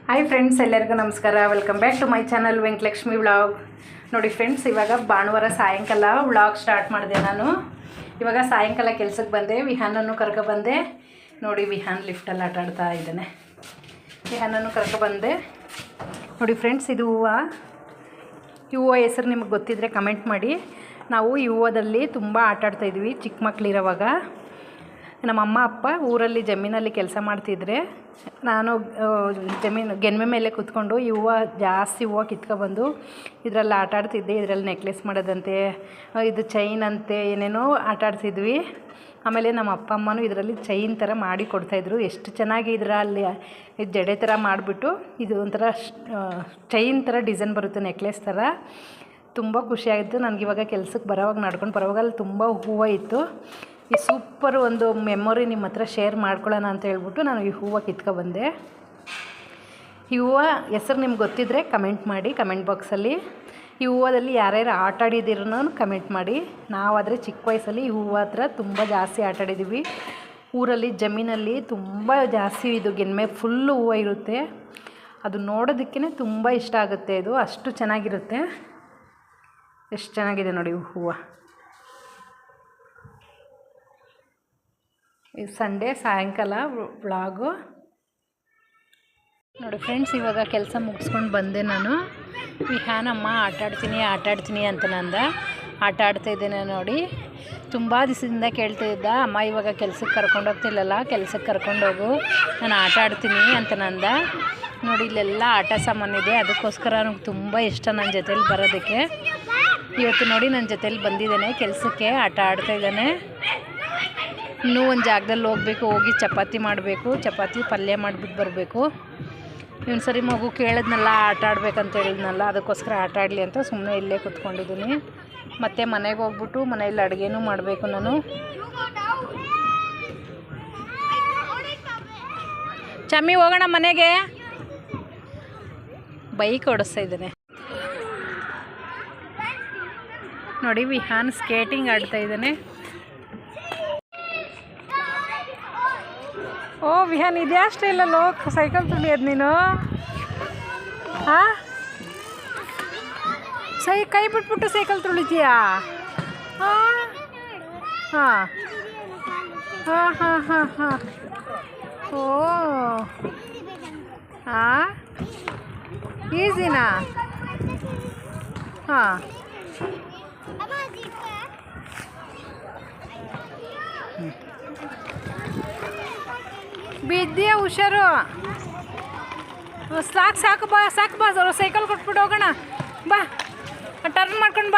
Hi friends, ಎಲ್ಲರಿಗೂ ನಮಸ್ಕಾರ. Welcome back to my channel Venkatalakshmi vlog. ನೋಡಿ ಫ್ರೆಂಡ್ಸ್, ಇವಾಗ ಭಾನುವಾರ ಸಾಯಂಕಾಲ ವ್ಲಾಗ್ ಸ್ಟಾರ್ಟ್ ಮಾಡಿದೆ. ನಾನು ಇವಾಗ ಸಾಯಂಕಾಲ ಕೆಲಸಕ್ಕೆ ಬಂದೆ. ವಿಹಾನನ್ನು ಕರ್ಕೊಬಂದೆ. ನೋಡಿ, ವಿಹಾನ್ ಲಿಫ್ಟಲ್ಲಿ ಆಟ ಆಡ್ತಾ ಇದ್ದಾನೆ. ವಿಹಾನನ್ನು ಕರ್ಕೊಬಂದೆ. ನೋಡಿ ಫ್ರೆಂಡ್ಸ್, ಇದು ಹೂವು ಹೆಸರು ನಿಮಗೆ ಗೊತ್ತಿದ್ದರೆ ಕಮೆಂಟ್ ಮಾಡಿ. ನಾವು ಈ ಹೂವದಲ್ಲಿ ತುಂಬ ಆಟ ಆಡ್ತಾಯಿದ್ವಿ ಚಿಕ್ಕ ಮಕ್ಕಳಿರೋವಾಗ. ನಮ್ಮ ಅಮ್ಮ ಅಪ್ಪ ಊರಲ್ಲಿ ಜಮೀನಲ್ಲಿ ಕೆಲಸ ಮಾಡ್ತಿದ್ರೆ ನಾನು ಗೆನ್ಮೆ ಮೇಲೆ ಕೂತ್ಕೊಂಡು ಈ ಹೂವು ಜಾಸ್ತಿ ಹೂವು ಕಿತ್ಕೊಬಂದು ಇದರಲ್ಲಿ ಆಟ ಆಡ್ತಿದ್ದೆ. ಇದರಲ್ಲಿ ನೆಕ್ಲೆಸ್ ಮಾಡೋದಂತೆ, ಇದು ಚೈನ್ ಅಂತೆ, ಏನೇನೋ ಆಟ ಆಡ್ತಿದ್ವಿ. ಆಮೇಲೆ ನಮ್ಮ ಅಪ್ಪ ಅಮ್ಮನೂ ಇದರಲ್ಲಿ ಚೈನ್ ಥರ ಮಾಡಿ ಕೊಡ್ತಾಯಿದ್ರು. ಎಷ್ಟು ಚೆನ್ನಾಗಿ ಇದರಲ್ಲಿ ಜಡೆ ಥರ ಮಾಡಿಬಿಟ್ಟು ಇದು ಒಂಥರ ಚೈನ್ ಥರ ಡಿಸೈನ್ ಬರುತ್ತೆ, ನೆಕ್ಲೆಸ್ ಥರ. ತುಂಬ ಖುಷಿಯಾಯಿತು ನನಗಿವಾಗ ಕೆಲ್ಸಕ್ಕೆ ಬರೋವಾಗ ನಡ್ಕೊಂಡು ಬರೋವಾಗ ಅಲ್ಲಿ ತುಂಬ ಹೂವು ಇತ್ತು. ಈ ಸೂಪರ್ ಒಂದು ಮೆಮೊರಿ ನಿಮ್ಮ ಹತ್ರ ಶೇರ್ ಮಾಡ್ಕೊಳ್ಳೋಣ ಅಂತ ಹೇಳ್ಬಿಟ್ಟು ನಾನು ಈ ಹೂವು ಕಿತ್ಕೊಬಂದೆ. ಈ ಹೂವು ಹೆಸರು ನಿಮ್ಗೆ ಗೊತ್ತಿದ್ದರೆ ಕಮೆಂಟ್ ಮಾಡಿ ಕಮೆಂಟ್ ಬಾಕ್ಸಲ್ಲಿ. ಈ ಹೂವದಲ್ಲಿ ಯಾರ್ಯಾರು ಆಟ ಆಡಿದಿರೋ ಕಮೆಂಟ್ ಮಾಡಿ. ನಾವಾದರೆ ಚಿಕ್ಕ ವಯಸ್ಸಲ್ಲಿ ಈ ಹೂವು ಹತ್ರ ತುಂಬ ಜಾಸ್ತಿ ಆಟ ಆಡಿದ್ದೀವಿ. ಊರಲ್ಲಿ ಜಮೀನಲ್ಲಿ ತುಂಬ ಜಾಸ್ತಿ ಇದು ಗೆನ್ಮೆ ಫುಲ್ಲು ಹೂವು ಇರುತ್ತೆ. ಅದು ನೋಡೋದಕ್ಕೇ ತುಂಬ ಇಷ್ಟ ಆಗುತ್ತೆ. ಇದು ಅಷ್ಟು ಚೆನ್ನಾಗಿರುತ್ತೆ. ಎಷ್ಟು ಚೆನ್ನಾಗಿದೆ ನೋಡಿ ಹೂವು. ಇದು ಸಂಡೇ ಸಾಯಂಕಾಲ ವ್ಲಾಗು. ನೋಡಿ ಫ್ರೆಂಡ್ಸ್, ಇವಾಗ ಕೆಲಸ ಮುಗಿಸ್ಕೊಂಡು ಬಂದೆ ನಾನು. ವಿಹಾನಮ್ಮ ಆಟ ಆಡ್ತೀನಿ ಅಂತ ನಂದ. ಆಟ ಆಡ್ತಾಯಿದ್ದೇನೆ ನೋಡಿ. ತುಂಬ ದಿವಸದಿಂದ ಕೇಳ್ತಾಯಿದ್ದ, ಅಮ್ಮ ಇವಾಗ ಕೆಲ್ಸಕ್ಕೆ ಕರ್ಕೊಂಡೋಗ್ತಿಲ್ಲಲ್ಲ, ಕೆಲ್ಸಕ್ಕೆ ಕರ್ಕೊಂಡೋಗು, ನಾನು ಆಟ ಆಡ್ತೀನಿ ಅಂತ ನಂದ. ನೋಡಿ, ಇಲ್ಲೆಲ್ಲ ಆಟ ಸಾಮಾನಿದೆ. ಅದಕ್ಕೋಸ್ಕರ ನನಗೆ ತುಂಬ ಇಷ್ಟ ನನ್ನ ಜೊತೇಲಿ ಬರೋದಕ್ಕೆ. ಇವತ್ತು ನೋಡಿ ನನ್ನ ಜೊತೇಲಿ ಬಂದಿದ್ದಾನೆ ಕೆಲಸಕ್ಕೆ, ಆಟ ಆಡ್ತಾಯಿದ್ದಾನೆ. ಇನ್ನೂ ಒಂದು ಜಾಗದಲ್ಲಿ ಹೋಗಬೇಕು, ಹೋಗಿ ಚಪಾತಿ ಮಾಡಬೇಕು, ಚಪಾತಿ ಪಲ್ಯ ಮಾಡಿಬಿಟ್ಟು ಬರಬೇಕು. ಇವನು ಸರಿ ಮಗು ಕೇಳಿದ್ನಲ್ಲ ಆಟ ಆಡ್ಬೇಕಂತ ಹೇಳಿದ್ನಲ್ಲ, ಅದಕ್ಕೋಸ್ಕರ ಆಟ ಆಡಲಿ ಅಂತ ಸುಮ್ಮನೆ ಇಲ್ಲೇ ಕೂತ್ಕೊಂಡಿದ್ದೀನಿ. ಮತ್ತು ಮನೆಗೆ ಹೋಗ್ಬಿಟ್ಟು ಮನೆಯಲ್ಲಿ ಅಡುಗೆನೂ ಮಾಡಬೇಕು ನಾನು. ಚಮ್ಮಿ ಹೋಗೋಣ ಮನೆಗೆ. ಬೈಕ್ ಓಡಿಸ್ತಾ ಇದ್ದಾನೆ ನೋಡಿ. ವಿಹಾನ್ ಸ್ಕೇಟಿಂಗ್ ಆಡ್ತಾ ಇದ್ದಾನೆ. ಓ ವಿಹಾನ್, ಇದ್ಯಾ ಸ್ಟೈಲಲ್ಲೋ ಸೈಕಲ್ ತುಳಿಯೋದು ನೀನು? ಹಾಂ, ಕೈ ಬಿಟ್ಬಿಟ್ಟು ಸೈಕಲ್ ತುಳಿತೀಯಾ? ಹಾಂ ಹಾಂ ಹಾಂ ಹಾಂ ಹಾಂ ಹಾಂ ಓ ಹಾಂ, ಈಸಿನಾ? ಹಾಂ, ಬಿದ್ದಿಯಾ? ಹುಷಾರು. ಸಾಕು ಬಾ ಸೈಕಲ್ ಕೊಟ್ಬಿಟ್ಟು ಹೋಗೋಣ ಬಾ. ಟರ್ನ್ ಮಾಡ್ಕೊಂಡು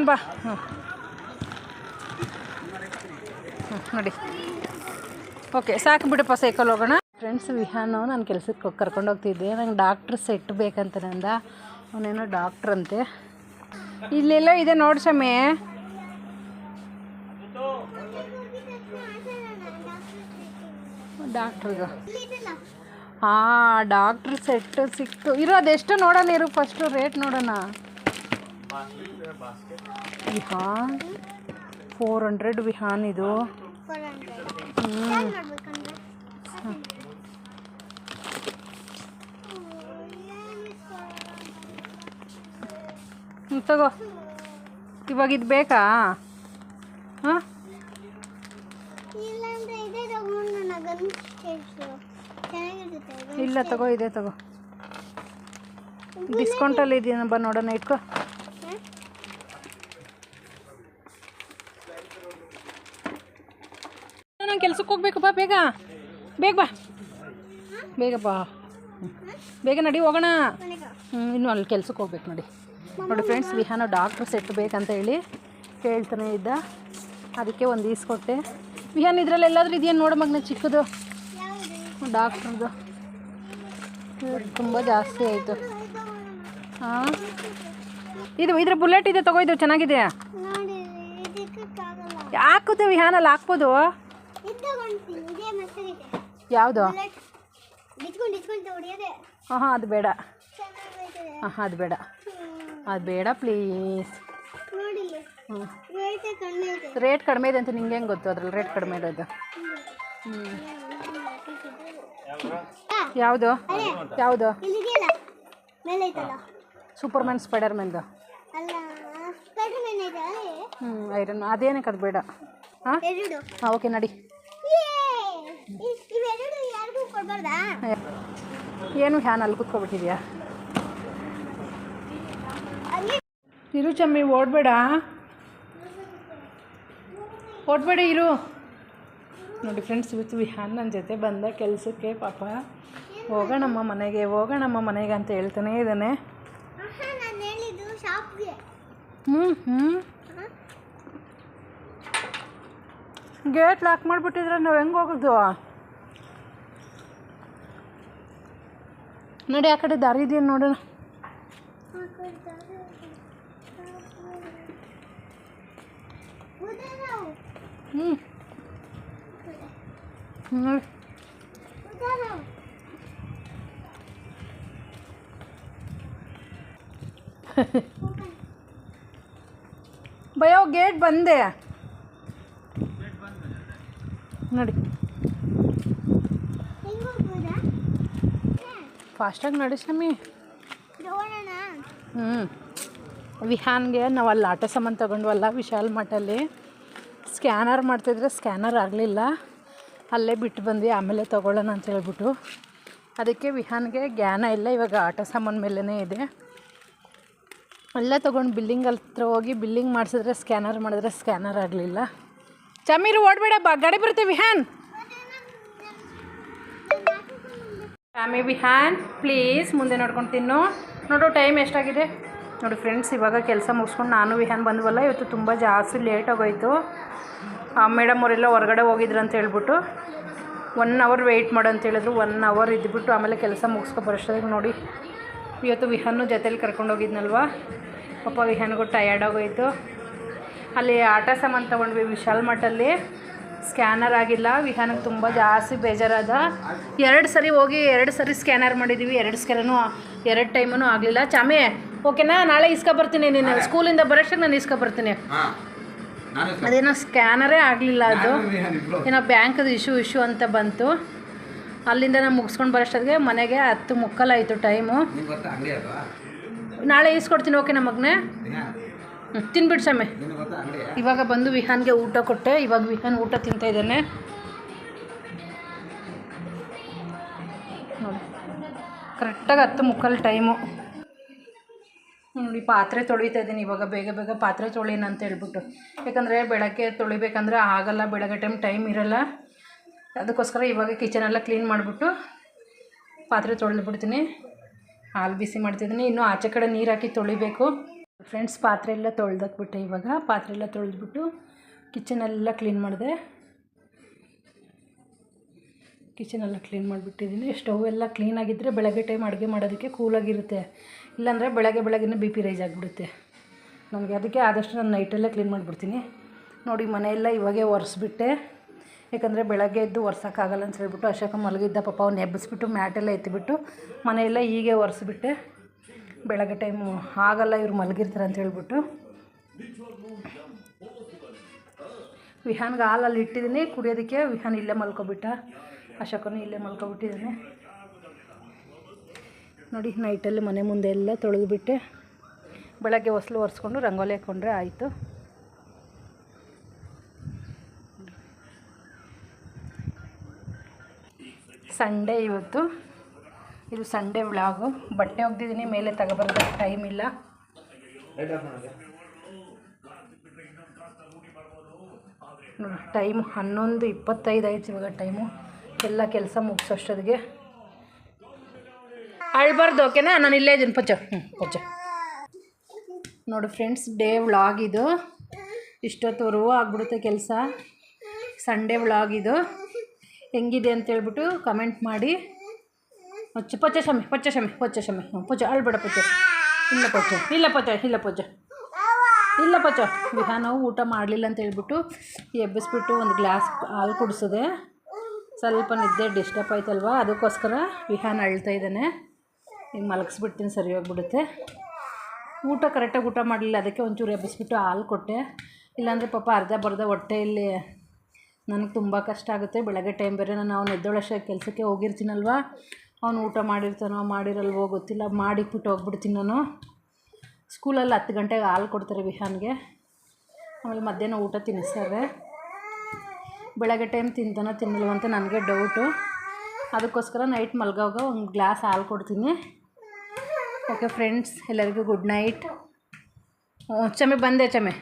ಬಾ. ಹ್ಞೂ ನೋಡಿ. ಓಕೆ, ಸಾಕು ಬಿಡಪ್ಪ, ಸೈಕಲ್ ಹೋಗೋಣ. ಫ್ರೆಂಡ್ಸ್, ವಿಹಾನು ನಾನು ಕೆಲ್ಸಕ್ಕೆ ಕರ್ಕೊಂಡೋಗ್ತಿದ್ದೆ. ನಂಗೆ ಡಾಕ್ಟ್ರ್ ಸೆಟ್ ಬೇಕಂತ ನಂದ. ಅವನೇನೋ ಡಾಕ್ಟ್ರಂತೆ. ಇಲ್ಲೆಲ್ಲೋ ಇದೆ ನೋಡಿ ಸಮಯ. ಡಾಕ್ಟ್ರಿಗೆ ಹಾಂ, ಡಾಕ್ಟ್ರ್ ಸೆಟ್ ಸಿಕ್ತು. ಇರೋದೆಷ್ಟು ನೋಡೋಣ ಇರು, ಫಸ್ಟು ರೇಟ್ ನೋಡೋಣ. ವಿಹಾನ್ 400 ವಿಹಾನ್ ಇದು. ತಗೋ. ಇವಾಗ ಇದು ಬೇಕಾ? ಹಾಂ, ಇಲ್ಲ ತಗೋ, ಇದೆ ತಗೋ. ಡಿಸ್ಕೌಂಟಲ್ಲಿ ಇದೆಯಾ? ಬಾ ನೋಡೋಣ, ಇಟ್ಕೋ. ನಾನು ಕೆಲ್ಸಕ್ಕೆ ಹೋಗ್ಬೇಕು. ಬಾ ಬೇಗ ಬಾ, ಬೇಗ ನಡಿ, ಹೋಗೋಣ. ಇನ್ನು ಅಲ್ಲಿ ಕೆಲ್ಸಕ್ಕೆ ಹೋಗ್ಬೇಕು ನೋಡಿ. ನೋಡಿ ಫ್ರೆಂಡ್ಸ್, ವಿಹಾನ ಡಾಕ್ಟ್ರ್ ಸೆಟ್ ಬೇಕಂತ ಹೇಳಿ ಕೇಳ್ತಾನೆ ಇದ್ದ. ಅದಕ್ಕೆ ಒಂದು ಈಸ್ಕೊಟ್ಟೆ. ವಿಹಾನ್, ಇದರಲ್ಲಿ ಎಲ್ಲಾದರೂ ಇದೆಯೇನು ನೋಡೋ ಮಗನ, ಚಿಕ್ಕದು ಡಾಕ್ಟ್ರದ್ದು. ತುಂಬ ಜಾಸ್ತಿ ಆಯಿತು. ಹಾಂ, ಇದ್ರ ಬುಲೆಟ್ ಇದೆ, ತಗೋ. ಇದು ಚೆನ್ನಾಗಿದೆ. ಹಾಕುತ್ತೆ ವಿಹಾನಲ್ಲಿ, ಹಾಕ್ಬೋದು. ಯಾವುದು? ಹಾಂ, ಅದು ಬೇಡ. ಅದು ಬೇಡ ಪ್ಲೀಸ್. ರೇಟ್ ಕಡಿಮೆ ಇದೆ ಅಂತ ನಿಂಗೆ ಹೆಂಗೆ ಗೊತ್ತು? ಅದ್ರಲ್ಲಿ ರೇಟ್ ಕಡಿಮೆ ಇರೋದು. ಯಾವುದು ಯಾವುದು ಇಲ್ಲಿದೆಯಲ್ಲ ಮೇಲೆ ಐತಲ್ಲ ಸೂಪರ್ಮ್ಯಾನ್ ಸ್ಪೈಡರ್ಮ್ಯಾನ್ದು ಅಲ್ಲ ಸ್ಪೈಡರ್ ಮ್ಯಾನ್ ಐತೆ ಐರನ್ ಅದೇನಕ್ಕೆ ಅದು ಬೇಡ ಹಾಂ ಎರಡು ಹಾಂ ಓಕೆ ನಡಿ. ಇವೆರಡು ಯಾರಿಗೂ ಕೊಡ್ಬಾರ್ದಾ? ಏನು ಹ್ಯಾನ್ ಅಲ್ಲಿ ಕೂತ್ಕೊಬಿಟ್ಟಿದ್ಯಾ? ಇರು ಚಮ್ಮಿ, ಓಡಬೇಡ ಇರು. ನೋಡಿ ಫ್ರೆಂಡ್ಸ್, ಇವತ್ತು ವಿಹಾನ್ ನನ್ನ ಜೊತೆ ಬಂದ ಕೆಲಸಕ್ಕೆ. ಪಾಪ ಹೋಗೋಣಮ್ಮ ಮನೆಗೆ ಅಂತ ಹೇಳ್ತಾನೆ ಇದ್ದಾನೆ. ನಾನು ಹೇಳಿದ್ದು ಶಾಪ್ಗೆ. ಗೇಟ್ ಲಾಕ್ ಮಾಡಿಬಿಟ್ಟಿದ್ರೆ ನಾವು ಹೆಂಗೆ ಹೋಗೋದು? ನೋಡಿ ಆ ಕಡೆ ದಾರಿ ಇದೆಯಾ ನೋಡೋಣ. ನೋಡಿ ಭಯೋ ಗೇಟ್ ಬಂದೆ ನೋಡಿ. ಫಾಸ್ಟಾಗಿ ನಡಿ ಸ್ವಾಮಿ. ವಿಹಾನ್ಗೆ ನಾವು ಅಲ್ಲಿ ಆಟ ಸಾಮಾನು ತೊಗೊಂಡ್ವಲ್ಲ ವಿಶಾಲ್ ಮಠಲ್ಲಿ, ಸ್ಕ್ಯಾನರ್ ಮಾಡ್ತಿದ್ರೆ ಸ್ಕ್ಯಾನರ್ ಆಗಲಿಲ್ಲ, ಅಲ್ಲೇ ಬಿಟ್ಟು ಬಂದ್ವಿ. ಆಮೇಲೆ ತೊಗೊಳ್ಳೋಣ ಅಂತ ಹೇಳ್ಬಿಟ್ಟು, ಅದಕ್ಕೆ ವಿಹಾನ್ಗೆ ಜ್ಞಾನ ಇಲ್ಲ. ಇವಾಗ ಆಟ ಸಾಮಾನು ಮೇಲೇ ಇದೆ. ಎಲ್ಲ ತೊಗೊಂಡು ಬಿಲ್ಲಿಂಗ್ ಹತ್ರ ಹೋಗಿ ಬಿಲ್ಲಿಂಗ್ ಮಾಡಿಸಿದ್ರೆ ಸ್ಕ್ಯಾನರ್ ಮಾಡಿದ್ರೆ ಸ್ಕ್ಯಾನರ್ ಆಗಲಿಲ್ಲ. ಚಮೀರು ಓಡಬೇಡ, ಗಾಡಿ ಬರುತ್ತೆ ವಿಹಾನ್. ವಿಹಾನ್ ಪ್ಲೀಸ್ ಮುಂದೆ ನೋಡ್ಕೊಂಡು ತಿನ್ನು. ನೋಡು ಟೈಮ್ ಎಷ್ಟಾಗಿದೆ ನೋಡಿ ಫ್ರೆಂಡ್ಸ್. ಇವಾಗ ಕೆಲಸ ಮುಗಿಸ್ಕೊಂಡು ನಾನು ವಿಹಾನ್ ಬಂದ್ವಲ್ಲ, ಇವತ್ತು ತುಂಬ ಜಾಸ್ತಿ ಲೇಟಾಗೋಯ್ತು. ಮೇಡಮ್ ಅವರೆಲ್ಲ ಹೊರಗಡೆ ಹೋಗಿದ್ರು ಅಂತ ಹೇಳ್ಬಿಟ್ಟು 1 ಅವರ್ ವೆಯ್ಟ್ ಮಾಡು ಅಂತ ಹೇಳಿದ್ರು. 1 ಅವರ್ ಇದ್ಬಿಟ್ಟು ಆಮೇಲೆ ಕೆಲಸ ಮುಗಿಸ್ಕೊ ಬರೋಷ್ಟಾಗಿ ನೋಡಿ ಇವತ್ತು ವಿಹಾನು ಜೊತೇಲಿ ಕರ್ಕೊಂಡು ಹೋಗಿದ್ನಲ್ವ, ಪಾಪ ವಿಹಾನ್ಗೂ ಟಯರ್ಡ್ ಆಗೋಯ್ತು. ಅಲ್ಲಿ ಆಟ ಸಾಮಾನು ತೊಗೊಂಡ್ವಿ ವಿಶಾಲ್ ಮಠಲ್ಲಿ, ಸ್ಕ್ಯಾನರ್ ಆಗಿಲ್ಲ. ವಿಹಾನಿಗೆ ತುಂಬ ಜಾಸ್ತಿ ಬೇಜಾರಾದ. 2 ಸರಿ ಹೋಗಿ 2 ಸರಿ ಸ್ಕ್ಯಾನರ್ ಮಾಡಿದ್ದೀವಿ. 2 ಟೈಮೂ ಆಗಲಿಲ್ಲ. ಚಾಮಿ ಓಕೆನಾ? ನಾಳೆ ಇಸ್ಕೊಬರ್ತೀನಿ. ನೀನು ಸ್ಕೂಲಿಂದ ಬರೋಷ್ಟಕ್ಕೆ ನಾನು ಇಸ್ಕೊಬರ್ತೀನಿ. ಅದೇನೋ ಸ್ಕ್ಯಾನರೇ ಆಗಲಿಲ್ಲ, ಅದು ಏನೋ ಬ್ಯಾಂಕದು ಇಶ್ಯೂ ಅಂತ ಬಂತು. ಅಲ್ಲಿಂದ ನಾನು ಮುಗಿಸ್ಕೊಂಡು ಬರೋಷ್ಟೊತ್ತಿಗೆ ಮನೆಗೆ 10:15 ಆಯಿತು ಟೈಮು. ನಾಳೆ ಈಸ್ಕೊಡ್ತೀನಿ ಓಕೆನಾ ಮಗನೇ? ತಿನ್ಬಿಟ್ಟು ಸಮಯ. ಇವಾಗ ಬಂದು ವಿಹಾನ್ಗೆ ಊಟ ಕೊಟ್ಟೆ. ಇವಾಗ ವಿಹಾನ್ ಊಟ ತಿಂತಾಯಿದ್ದಾನೆ ನೋಡಿ. ಕರೆಕ್ಟಾಗಿ 10:15 ಟೈಮು ನೋಡಿ. ಪಾತ್ರೆ ತೊಳಿತಾ ಇದ್ದೀನಿ ಇವಾಗ. ಬೇಗ ಪಾತ್ರೆ ತೊಳಿನ ಅಂತ ಹೇಳ್ಬಿಟ್ಟು, ಯಾಕಂದರೆ ಬೆಳಗ್ಗೆ ತೊಳಿಬೇಕಂದ್ರೆ ಆಗಲ್ಲ, ಬೆಳಗ್ಗೆ ಟೈಮ್ ಇರೋಲ್ಲ. ಅದಕ್ಕೋಸ್ಕರ ಇವಾಗ ಕಿಚನೆಲ್ಲ ಕ್ಲೀನ್ ಮಾಡಿಬಿಟ್ಟು ಪಾತ್ರೆ ತೊಳೆದ್ಬಿಡ್ತೀನಿ. ಹಾಲು ಬಿಸಿ ಮಾಡ್ತಿದ್ದೀನಿ. ಇನ್ನೂ ಆಚೆ ಕಡೆ ನೀರು ಹಾಕಿ ತೊಳಿಬೇಕು ಫ್ರೆಂಡ್ಸ್. ಪಾತ್ರೆ ಎಲ್ಲ ತೊಳೆದಾಕ್ಬಿಟ್ಟೆ. ಇವಾಗ ಪಾತ್ರೆ ಎಲ್ಲ ತೊಳೆದ್ಬಿಟ್ಟು ಕಿಚನೆಲ್ಲ ಕ್ಲೀನ್ ಮಾಡಿದೆ. ಕಿಚನೆಲ್ಲ ಕ್ಲೀನ್ ಮಾಡಿಬಿಟ್ಟಿದ್ದೀನಿ. ಸ್ಟವ್ ಎಲ್ಲ ಕ್ಲೀನಾಗಿದ್ದರೆ ಬೆಳಗ್ಗೆ ಟೈಮ್ ಅಡುಗೆ ಮಾಡೋದಕ್ಕೆ ಕೂಲಾಗಿರುತ್ತೆ. ಇಲ್ಲಾಂದರೆ ಬೆಳಗ್ಗೆ ಬಿ ಪಿ ರೈಸ್ ಆಗಿಬಿಡುತ್ತೆ ನನಗೆ. ಅದಕ್ಕೆ ಆದಷ್ಟು ನಾನು ನೈಟಲ್ಲೇ ಕ್ಲೀನ್ ಮಾಡಿಬಿಡ್ತೀನಿ ನೋಡಿ. ಮನೆಯೆಲ್ಲ ಇವಾಗೇ ಒರೆಸ್ಬಿಟ್ಟೆ, ಯಾಕಂದರೆ ಬೆಳಗ್ಗೆ ಎದ್ದು ಒರ್ಸೋಕ್ಕಾಗಲ್ಲ ಅಂತ ಹೇಳ್ಬಿಟ್ಟು ಅಶೋಕ ಮಲಗಿದ್ದ. ಪಾಪ ಅವ್ನು ಎಬ್ಬಿಸ್ಬಿಟ್ಟು ಮ್ಯಾಟೆಲ್ಲ ಎತ್ತಿಬಿಟ್ಟು ಮನೆಯೆಲ್ಲ ಹೀಗೆ ಒರೆಸ್ಬಿಟ್ಟೆ. ಬೆಳಗ್ಗೆ ಟೈಮು ಆಗಲ್ಲ ಇವ್ರು ಮಲಗಿರ್ತಾರೆ ಅಂತ ಹೇಳ್ಬಿಟ್ಟು. ವಿಹಾನ್ಗೆ ಹಾಲಲ್ಲಿ ಇಟ್ಟಿದ್ದೀನಿ ಕುಡಿಯೋದಕ್ಕೆ. ವಿಹಾನ್ ಇಲ್ಲೇ ಮಲ್ಕೊಬಿಟ್ಟ, ಅಶೋಕನು ಇಲ್ಲೇ ಮಲ್ಕೊಬಿಟ್ಟಿದ್ದಾನೆ ನೋಡಿ. ನೈಟಲ್ಲಿ ಮನೆ ಮುಂದೆ ಎಲ್ಲ ತೊಳೆದುಬಿಟ್ಟೆ. ಬೆಳಗ್ಗೆ ಹೊಸ್ಲು ಒರೆಸ್ಕೊಂಡು ರಂಗೋಲಿ ಹಾಕ್ಕೊಂಡ್ರೆ ಆಯಿತು. ಸಂಡೇ ಇವತ್ತು, ಇದು ಸಂಡೇ ವ್ಲಾಗು. ಬಟ್ಟೆ ಒಗ್ದಿದ್ದೀನಿ, ಮೇಲೆ ತಗೊಬರೋದಕ್ಕೆ ಟೈಮ್ ಇಲ್ಲ. ಟೈಮು 11:25 ಆಯ್ತು ಇವಾಗ ಟೈಮು. ಎಲ್ಲ ಕೆಲಸ ಮುಗಿಸೋಷ್ಟೊತ್ತಿಗೆ. ಅಳ್ಬಾರ್ದು ಓಕೆನಾ? ನಾನು ಇಲ್ಲೇ ಇದ್ದೀನಿ. ಪಚ್ಚ ನೋಡಿ ಫ್ರೆಂಡ್ಸ್, ಡೇ ವ್ಲಾಗ್ ಇದು. ಇಷ್ಟೊತ್ತವರೆಗೂ ಆಗ್ಬಿಡುತ್ತೆ ಕೆಲಸ. ಸಂಡೇ ವ್ಲಾಗ್ ಇದು. ಹೆಂಗಿದೆ ಅಂತೇಳ್ಬಿಟ್ಟು ಕಮೆಂಟ್ ಮಾಡಿ. ಪಚ್ಚ ಶಮಿ ಅಳ್ಬೇಡ ಪಚ್ಚ. ಇಲ್ಲ ಪಚ್ಚ. ವಿಹಾನು ಊಟ ಮಾಡಲಿಲ್ಲ ಅಂತ ಹೇಳ್ಬಿಟ್ಟು ಎಬ್ಬಿಸ್ಬಿಟ್ಟು ಒಂದು ಗ್ಲಾಸ್ ಹಾಲು ಕುಡಿಸಿದೆ. ಸ್ವಲ್ಪ ನಿದ್ದೆ ಡಿಸ್ಟರ್ಬ್ ಆಯ್ತಲ್ವ, ಅದಕ್ಕೋಸ್ಕರ ವಿಹಾನ್ ಅಳ್ತಾ ಇದ್ದಾನೆ. ಈಗ ಮಲಗಿಸ್ಬಿಡ್ತೀನಿ, ಸರಿ ಹೋಗ್ಬಿಡುತ್ತೆ. ಊಟ ಕರೆಕ್ಟಾಗಿ ಊಟ ಮಾಡಲಿಲ್ಲ, ಅದಕ್ಕೆ ಒಂಚೂರು ಎಬ್ಬಿಸ್ಬಿಟ್ಟು ಹಾಲು ಕೊಟ್ಟೆ. ಇಲ್ಲಾಂದರೆ ಪಾಪ ಅರ್ಧ ಹೊಟ್ಟೆಯಲ್ಲಿ ನನಗೆ ತುಂಬ ಕಷ್ಟ ಆಗುತ್ತೆ. ಬೆಳಗ್ಗೆ ಟೈಮ್ ಬೇರೆ ನಾನು ಎದ್ದೊಳಷ್ಟೇ ಕೆಲಸಕ್ಕೆ ಹೋಗಿರ್ತೀನಲ್ವ, ಅವನು ಊಟ ಮಾಡಿರ್ತಾನೋ ಮಾಡಿರಲ್ವೋ ಗೊತ್ತಿಲ್ಲ, ಮಾಡಿಕ್ಬಿಟ್ಟು ಹೋಗ್ಬಿಡ್ತೀನಿ ನಾನು. ಸ್ಕೂಲಲ್ಲಿ 10 ಗಂಟೆಗೆ ಹಾಲು ಕೊಡ್ತಾರೆ ವಿಹಾನ್ಗೆ. ಆಮೇಲೆ ಮಧ್ಯಾಹ್ನ ಊಟ ತಿನ್ನಿಸ್ತಾರೆ. ಬೆಳಗ್ಗೆ ಟೈಮ್ ತಿಂತಾನೋ ತಿನ್ನಲ್ವ ಅಂತ ನನಗೆ ಡೌಟು. ಅದಕ್ಕೋಸ್ಕರ ನೈಟ್ ಮಲ್ಗೋವಾಗ ಒಂದು ಗ್ಲಾಸ್ ಹಾಲು ಕೊಡ್ತೀನಿ. ಓಕೆ ಫ್ರೆಂಡ್ಸ್, ಎಲ್ಲರಿಗೂ ಗುಡ್ ನೈಟ್. ಚಮೆ ಬಂದೆ ಚಮೆ.